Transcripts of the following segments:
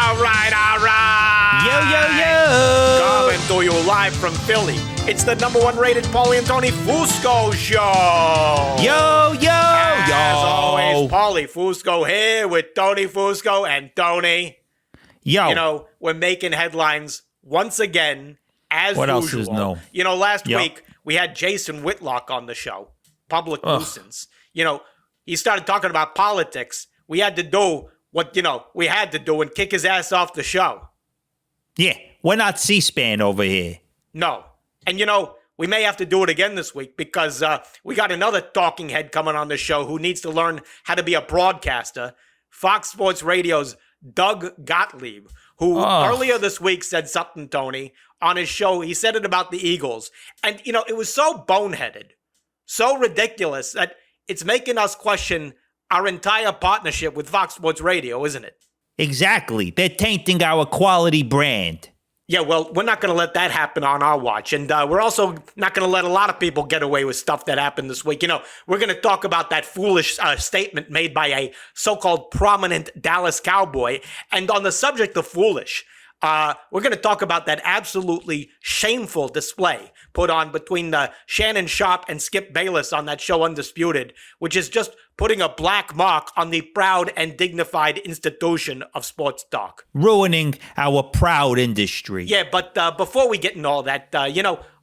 All right. Yo. Coming to you live from Philly. It's the number one rated Paulie Tony Fusco show. Yo. As always, Paulie Fusco here with Tony Fusco and Tony. Yo. You know, we're making headlines once again, as what usual. else is new? You know, last week we had Jason Whitlock on the show. Public nuisance. You know, he started talking about politics. We had to do what, we had to do and kick his ass off the show. Yeah, we're not C-SPAN over here. No. And, we may have to do it again this week because we got another talking head coming on the show who needs to learn how to be a broadcaster. Fox Sports Radio's Doug Gottlieb, who earlier this week said something, Tony, on his show. He said it about the Eagles. And, it was so boneheaded, so ridiculous that it's making us question our entire partnership with Fox Sports Radio, isn't it? Exactly. They're tainting our quality brand. Yeah, well, we're not going to let that happen on our watch. And we're also not going to let a lot of people get away with stuff that happened this week. We're going to talk about that foolish statement made by a so-called prominent Dallas Cowboy. And on the subject of foolish, we're going to talk about that absolutely shameful display put on between Shannon, Sharpe, and Skip Bayless on that show Undisputed, which is just putting a black mark on the proud and dignified institution of sports talk. Ruining our proud industry. Yeah, but before we get into all that,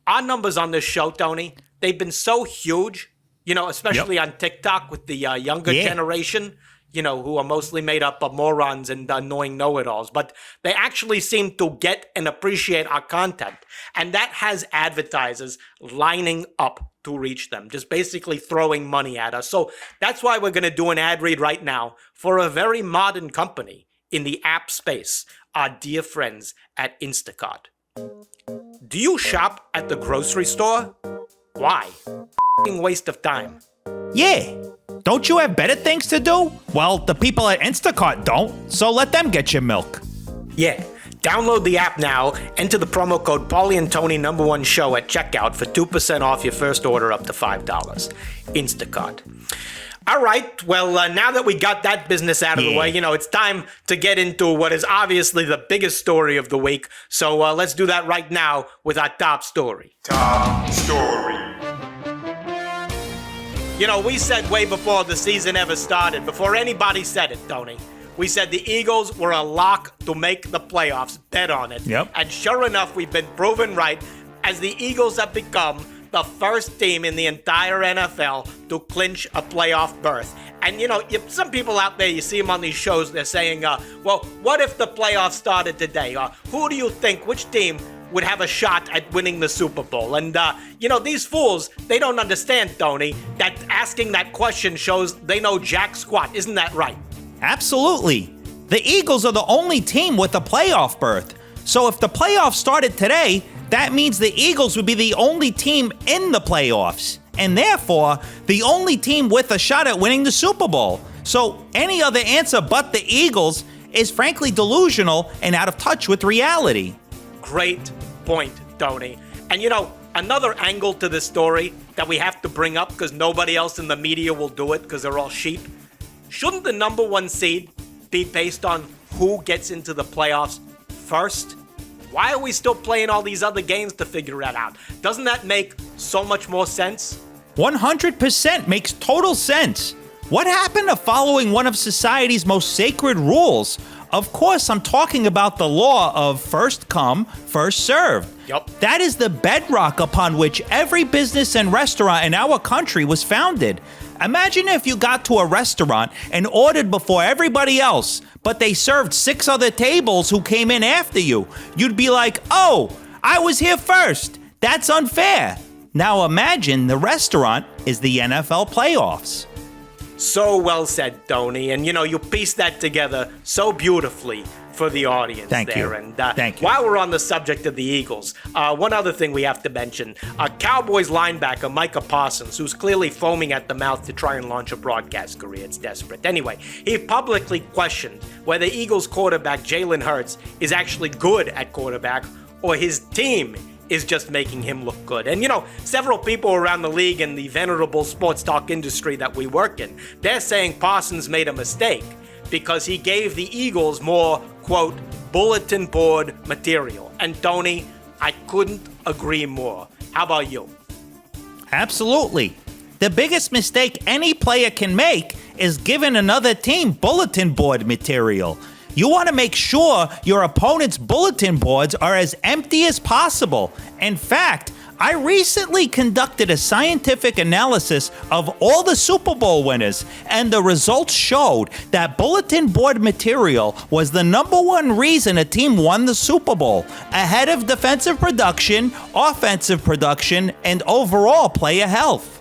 our numbers on this show, Tony, they've been so huge, especially on TikTok with the younger generation, who are mostly made up of morons and annoying know-it-alls. But they actually seem to get and appreciate our content. And that has advertisers lining up to reach them, just basically throwing money at us. So that's why we're going to do an ad read right now for a very modern company in the app space, our dear friends at Instacart. Do you shop at the grocery store? Why? F***ing waste of time. Yeah. Don't you have better things to do? Well, the people at Instacart don't, so let them get your milk. Yeah. Download the app now, enter the promo code Paulie and Tony #1 show at checkout for 2% off your first order up to $5. Instacart. All right, well, now that we got that business out of the way, it's time to get into what is obviously the biggest story of the week. So let's do that right now with our top story. Top story. We said way before the season ever started, before anybody said it, Tony, we said the Eagles were a lock to make the playoffs. Bet on it. Yep. And sure enough, we've been proven right as the Eagles have become the first team in the entire NFL to clinch a playoff berth. And, some people out there, you see them on these shows, they're saying, well, what if the playoffs started today? Who do you think, which team would have a shot at winning the Super Bowl? And, these fools, they don't understand, Tony, that asking that question shows they know jack squat. Isn't that right? Absolutely. The Eagles are the only team with a playoff berth. So if the playoffs started today, that means the Eagles would be the only team in the playoffs, and therefore the only team with a shot at winning the Super Bowl. So any other answer but the Eagles is frankly delusional and out of touch with reality. Great point, Tony. And another angle to this story that we have to bring up because nobody else in the media will do it because they're all sheep. Shouldn't the #1 seed be based on who gets into the playoffs first? Why are we still playing all these other games to figure that out? Doesn't that make so much more sense? 100% makes total sense. What happened to following one of society's most sacred rules? Of course, I'm talking about the law of first come, first served. Yep. That is the bedrock upon which every business and restaurant in our country was founded. Imagine if you got to a restaurant and ordered before everybody else, but they served 6 other tables who came in after you. You'd be like, oh, I was here first. That's unfair. Now imagine the restaurant is the NFL playoffs. So well said, Tony. And, you pieced that together so beautifully for the audience. Thank you. And Thank you. While we're on the subject of the Eagles, one other thing we have to mention. Cowboys linebacker Micah Parsons, who's clearly foaming at the mouth to try and launch a broadcast career. It's desperate. Anyway, he publicly questioned whether Eagles quarterback Jalen Hurts is actually good at quarterback or his team is just making him look good. And, several people around the league in the venerable sports talk industry that we work in, they're saying Parsons made a mistake because he gave the Eagles more, quote, bulletin board material. And Tony, I couldn't agree more. How about you? Absolutely. The biggest mistake any player can make is giving another team bulletin board material. You want to make sure your opponent's bulletin boards are as empty as possible. In fact, I recently conducted a scientific analysis of all the Super Bowl winners, and the results showed that bulletin board material was the number one reason a team won the Super Bowl, ahead of defensive production, offensive production, and overall player health.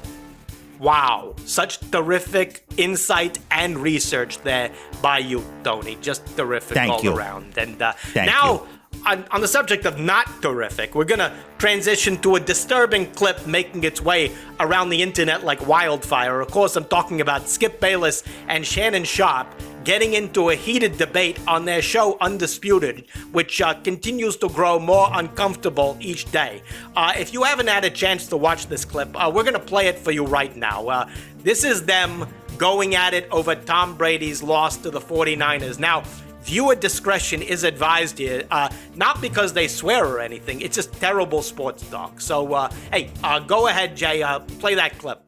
Wow, such terrific insight and research there by you, Tony. Just terrific all around. And now, on the subject of not terrific, we're going to transition to a disturbing clip making its way around the internet like wildfire. Of course, I'm talking about Skip Bayless and Shannon Sharpe getting into a heated debate on their show Undisputed, which continues to grow more uncomfortable each day. If you haven't had a chance to watch this clip, we're going to play it for you right now. This is them going at it over Tom Brady's loss to the 49ers. Now, viewer discretion is advised here, not because they swear or anything. It's just terrible sports talk. So, hey, go ahead, Jay. Play that clip.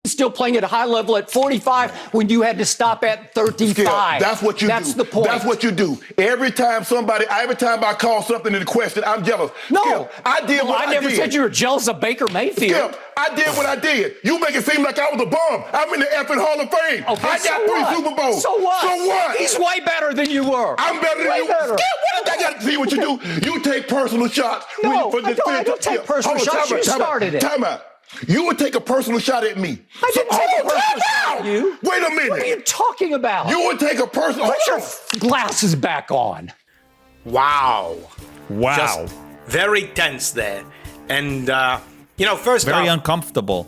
Still playing at a high level at 45 when you had to stop at 35. Skip, that's what you do. That's the point. That's what you do. Every time I call something into question, I'm jealous. No, Skip, I did what I did. I never said you were jealous of Baker Mayfield. Skip, I did what I did. You make it seem like I was a bum. I'm in the effing Hall of Fame. Okay, I got 3 Super Bowls. So what? So what? He's way better than you were. I'm better than you. Better. Skip, what I got to see what you do? You take personal shots. No, I don't take personal shots. You started it. Time out. You would take a personal shot at me. I didn't take a personal shot at you. Wait a minute. What are you talking about? You would take a personal... Put your glasses back on. Wow. Wow. Just very tense there. And, first Very off, uncomfortable.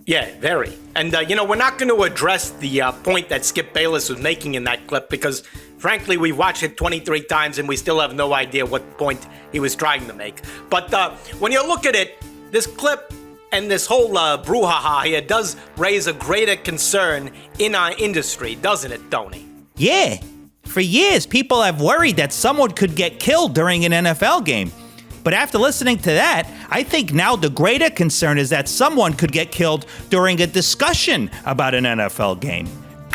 Yeah, very. And, we're not going to address the point that Skip Bayless was making in that clip because, frankly, we've watched it 23 times and we still have no idea what point he was trying to make. But when you look at it, this clip and this whole brouhaha here does raise a greater concern in our industry, doesn't it, Tony? Yeah. For years, people have worried that someone could get killed during an NFL game. But after listening to that, I think now the greater concern is that someone could get killed during a discussion about an NFL game.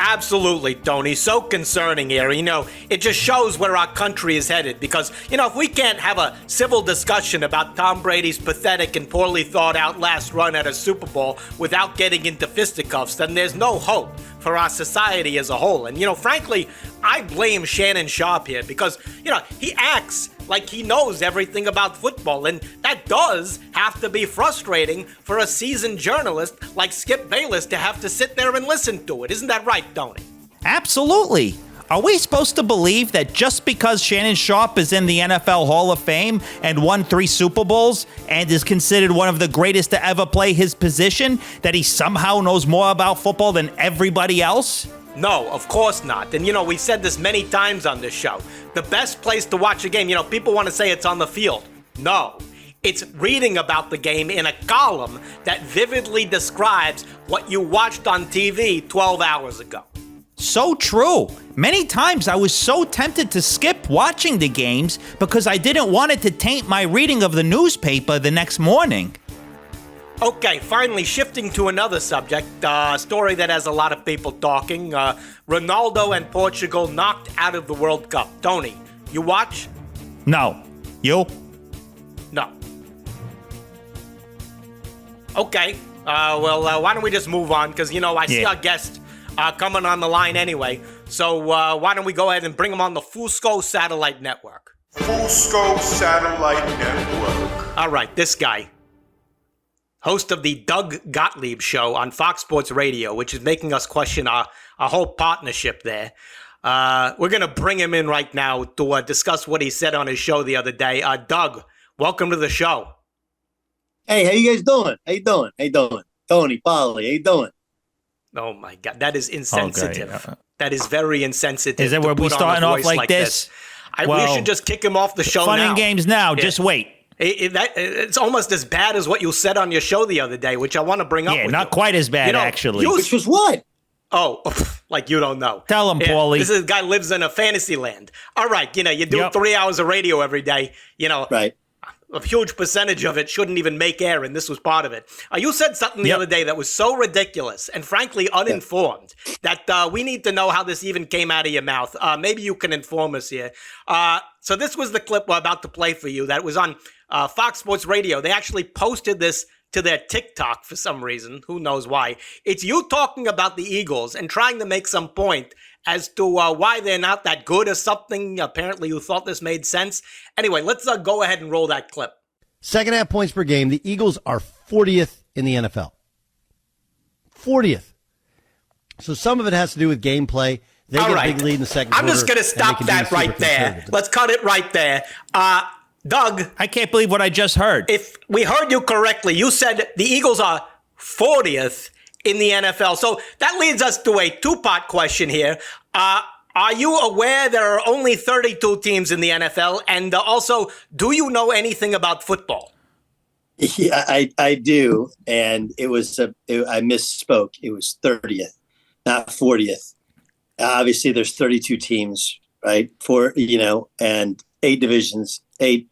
Absolutely, Tony. So concerning here. It just shows where our country is headed because, if we can't have a civil discussion about Tom Brady's pathetic and poorly thought out last run at a Super Bowl without getting into fisticuffs, then there's no hope for our society as a whole. And, frankly, I blame Shannon Sharpe here because, he acts like he knows everything about football, and that does have to be frustrating for a seasoned journalist like Skip Bayless to have to sit there and listen to it. Isn't that right, Tony? Absolutely. Are we supposed to believe that just because Shannon Sharpe is in the NFL Hall of Fame and won 3 Super Bowls and is considered one of the greatest to ever play his position, that he somehow knows more about football than everybody else? No, of course not. And, we've said this many times on this show. The best place to watch a game, people want to say it's on the field. No. It's reading about the game in a column that vividly describes what you watched on TV 12 hours ago. So true. Many times I was so tempted to skip watching the games because I didn't want it to taint my reading of the newspaper the next morning. Okay, finally shifting to another subject, a story that has a lot of people talking. Ronaldo and Portugal knocked out of the World Cup. Tony, you watch? No. You? No. Okay, why don't we just move on? Because, I see our guest coming on the line anyway. So why don't we go ahead and bring him on the Fusco Satellite Network? Fusco Satellite Network. All right, this guy. Host of the Doug Gottlieb show on Fox Sports Radio, which is making us question our whole partnership there. We're going to bring him in right now to discuss what he said on his show the other day. Doug, welcome to the show. Hey, how you guys doing? How you doing? Tony, Paulie, how you doing? Oh, my God. That is insensitive. Okay. That is very insensitive. Is that where we starting off like this? We should just kick him off the show fun now. and games now. Yeah. Just wait. It's almost as bad as what you said on your show the other day, which I want to bring up with not you. quite as bad, actually. Which was what? Oh, like you don't know. Tell him, Paulie. This is a guy lives in a fantasy land. All right, you do 3 hours of radio every day. Right. A huge percentage of it shouldn't even make air, and this was part of it. You said something the other day that was so ridiculous and frankly uninformed that we need to know how this even came out of your mouth. Maybe you can inform us here. So this was the clip we're about to play for you that was on Fox Sports Radio. They actually posted this to their TikTok for some reason. Who knows why? It's you talking about the Eagles and trying to make some point as to why they're not that good or something. Apparently you thought this made sense. Anyway, let's go ahead and roll that clip. Second half points per game. The Eagles are 40th in the NFL. 40th. So some of it has to do with gameplay. They get a big lead in the second quarter. I'm just going to stop that right there. Let's cut it right there. Doug. I can't believe what I just heard. If we heard you correctly, you said the Eagles are 40th in the NFL. So that leads us to a two-part question here. Are you aware there are only 32 teams in the NFL? And also, do you know anything about football? Yeah, I do. And I misspoke. It was 30th, not 40th. Obviously, there's 32 teams, right? And 8 divisions, 8.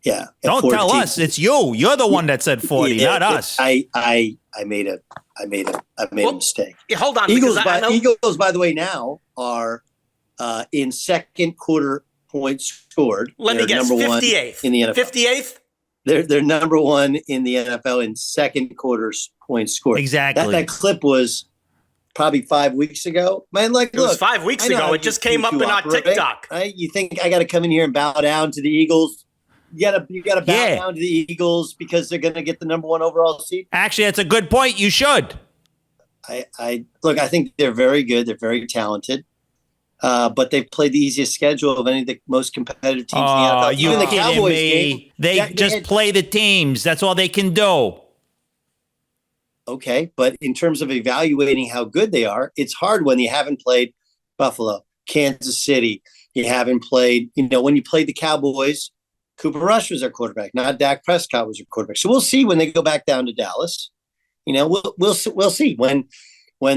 Yeah. Don't tell teams. Us. It's you. You're the one that said 40, not us. I made a mistake. Hold on. Eagles, by the way, now are in second quarter points scored. Let me guess. 58th in the NFL. 58th. They're number 1 in the NFL in second quarters points scored. Exactly. That clip was probably 5 weeks ago. Man, it was 5 weeks ago. It just came up in our TikTok. Right? You think I got to come in here and bow down to the Eagles? You gotta bow down to the Eagles because they're gonna get the number 1 overall seed. Actually, that's a good point. You should. I think they're very good. They're very talented. But they've played the easiest schedule of any of the most competitive teams in the NFL. Even the Cowboys game. They just play the teams. That's all they can do. Okay, but in terms of evaluating how good they are, it's hard when you haven't played Buffalo, Kansas City. You haven't played, when you played the Cowboys, Cooper Rush was their quarterback, not Dak Prescott was their quarterback. So we'll see when they go back down to Dallas. We'll see when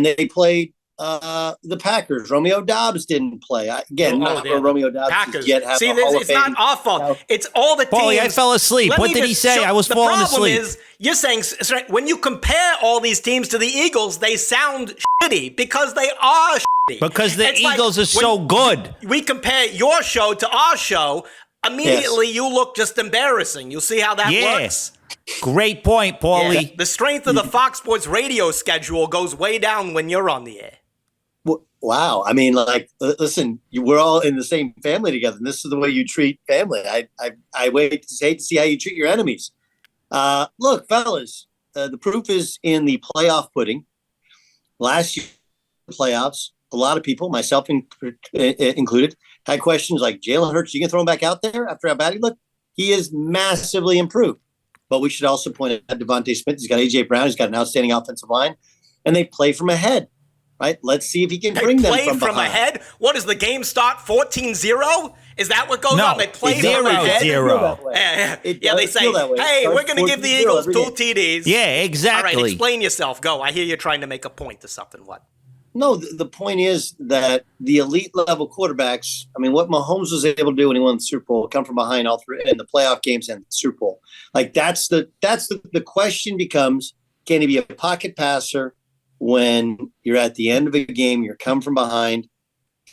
they played the Packers. Romeo Doubs didn't play. Romeo Doubs Packers. Yet have see, a Hall of it's not our fault. It's all the teams. Paulie, I fell asleep. What did he say? I was falling asleep. The problem is, you're saying when you compare all these teams to the Eagles, they sound shitty because they are shitty. Because the Eagles are so good. We compare your show to our show. Immediately, you look just embarrassing. You see how that works? Great point, Paulie. Yeah. The strength of the Fox Sports radio schedule goes way down when you're on the air. Wow. I mean, listen, we're all in the same family together, and this is the way you treat family. I hate to see how you treat your enemies. Look, fellas, the proof is in the playoff pudding. Last year, playoffs, a lot of people, myself included, had questions like, Jalen Hurts, you can throw him back out there after how bad he looked? He is massively improved. But we should also point out Devontae Smith. He's got A.J. Brown. He's got an outstanding offensive line. And they play from ahead, right? Let's see if he can bring them from behind. Ahead? What, does the game start 14-0? Is that what goes on? They play from ahead? 0-0. Yeah, they say, hey, we're going to give the Eagles 2 TDs. Yeah, exactly. All right, explain yourself. Go. I hear you're trying to make a point to something. What? No, the point is that the elite level quarterbacks, I mean, what Mahomes was able to do when he won the Super Bowl, come from behind all three in the playoff games and the Super Bowl. That's the question becomes, can he be a pocket passer when you're at the end of a game, you're come from behind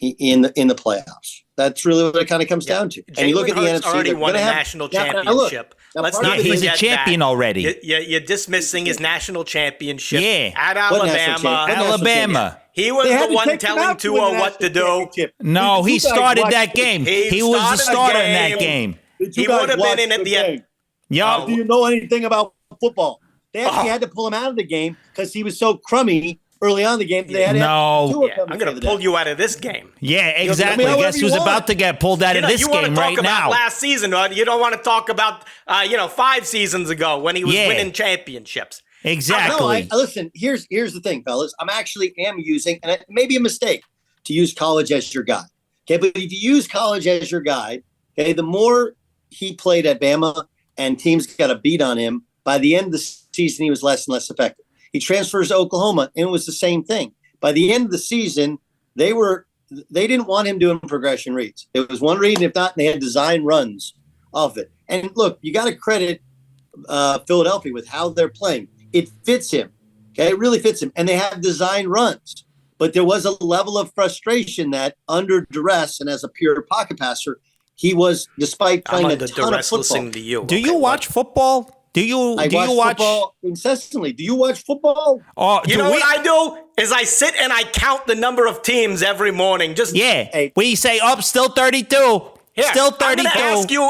in the playoffs? That's really what it kind of comes down to. And you look at the NFC, already won a national championship. Let's not forget he's a champion already. You're dismissing his national championship at Alabama. Alabama. He was the one telling Tua what to do. No, he started that game. He was the starter in that game. He would have been in at the end. Yeah. Do you know anything about football? They actually had to pull him out of the game because he was so crummy early on in the game. They had I'm going to pull you out of this game. Yeah, exactly. Guess who's about to get pulled out of this game right now? You want to talk about last season. You don't want to talk about 5 seasons ago when he was winning championships. Exactly. Listen, here's the thing, fellas. I'm actually using, and it may be a mistake, to use college as your guide. Okay, but if you use college as your guide, okay, the more he played at Bama and teams got a beat on him, by the end of the season, he was less and less effective. He transfers to Oklahoma, and it was the same thing. By the end of the season, they didn't want him doing progression reads. It was one read, and if not, they had design runs of it. And look, you got to credit Philadelphia with how they're playing. It fits him. Okay, it really fits him. And they have design runs. But there was a level of frustration that under duress and as a pure pocket passer, he was, despite playing a ton of football. To you. Do you watch football? Do you watch football incessantly? Do you watch football? You know what I do is I sit and I count the number of teams every morning. We say up still 32. Here, still 32.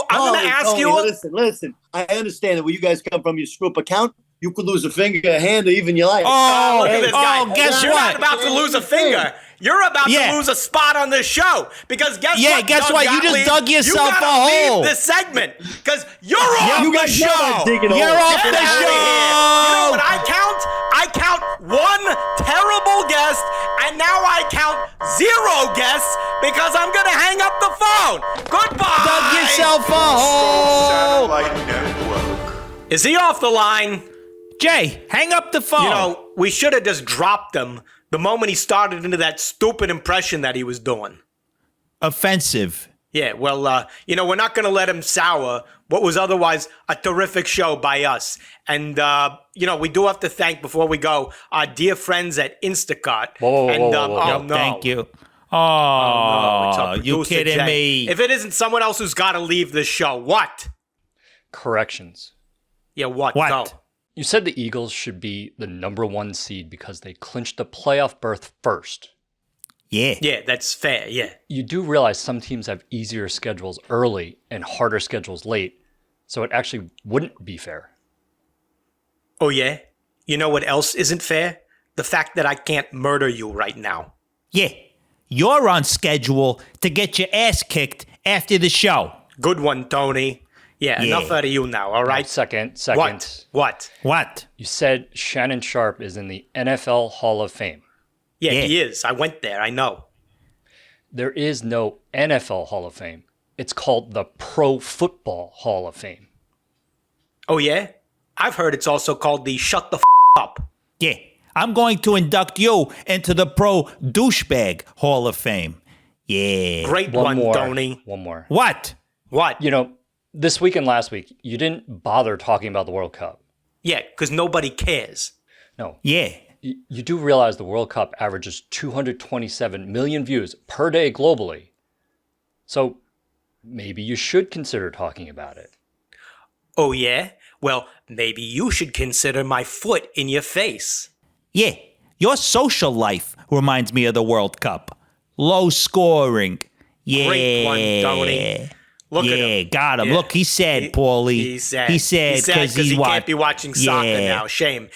I'm going to ask you. Listen. I understand that where you guys come from, you screw up a count. You could lose a finger, a hand, or even your life. Look at this guy. Guess You're what? not about to lose a finger. You're about to lose a spot on this show. Because guess what? Guess Doug what? Gottlieb, You just dug yourself you a hole. Leave this segment because you're off the show. You're off the show. You know what I count? I count one terrible guest, and now I count 0 guests because I'm going to hang up the phone. Goodbye. Dug yourself a hole. Satellite Network. Is he off the line? Jay, hang up the phone. You know, we should have just dropped him the moment he started into that stupid impression that he was doing. Offensive. Yeah, well, we're not going to let him sour what was otherwise a terrific show by us. And, we do have to thank, before we go, our dear friends at Instacart. Whoa. Thank you. Oh, it's you kidding Jay. me? If it isn't someone else who's got to leave the show, what? Corrections. Yeah, what? What? Go. You said the Eagles should be the number 1 seed because they clinched the playoff berth first. Yeah. Yeah, that's fair, yeah. You do realize some teams have easier schedules early and harder schedules late, so it actually wouldn't be fair. Oh, yeah? You know what else isn't fair? The fact that I can't murder you right now. Yeah. You're on schedule to get your ass kicked after the show. Good one, Tony. Yeah, enough out of you now, all right? Second. What? You said Shannon Sharpe is in the NFL Hall of Fame. Yeah, he is. I went there. I know. There is no NFL Hall of Fame. It's called the Pro Football Hall of Fame. Oh, yeah? I've heard it's also called the Shut the Up. Yeah. I'm going to induct you into the Pro Douchebag Hall of Fame. Yeah. Great one, Tony. One more. What? This week and last week, you didn't bother talking about the World Cup. Yeah, because nobody cares. No. Yeah. You do realize the World Cup averages 227 million views per day globally. So maybe you should consider talking about it. Oh, yeah? Well, maybe you should consider my foot in your face. Yeah. Your social life reminds me of the World Cup. Low scoring. Yeah. Great one, Tony. Look at him. Got him. Yeah. Look, he's sad, Paulie. He's sad. He's sad because he can't be watching soccer now. Shame.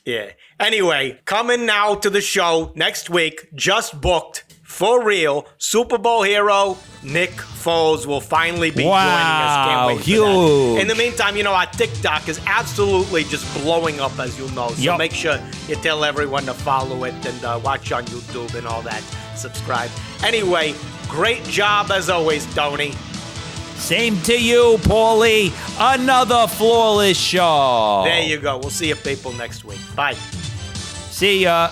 Yeah. Anyway, coming now to the show next week, just booked, for real, Super Bowl hero Nick Foles will finally be joining us. Can't wait for that. In the meantime, our TikTok is absolutely just blowing up, as you know. So make sure you tell everyone to follow it and watch on YouTube and all that. Subscribe. Anyway, great job as always, Tony. Same to you, Paulie. Another flawless show. There you go. We'll see you people next week. Bye. See ya.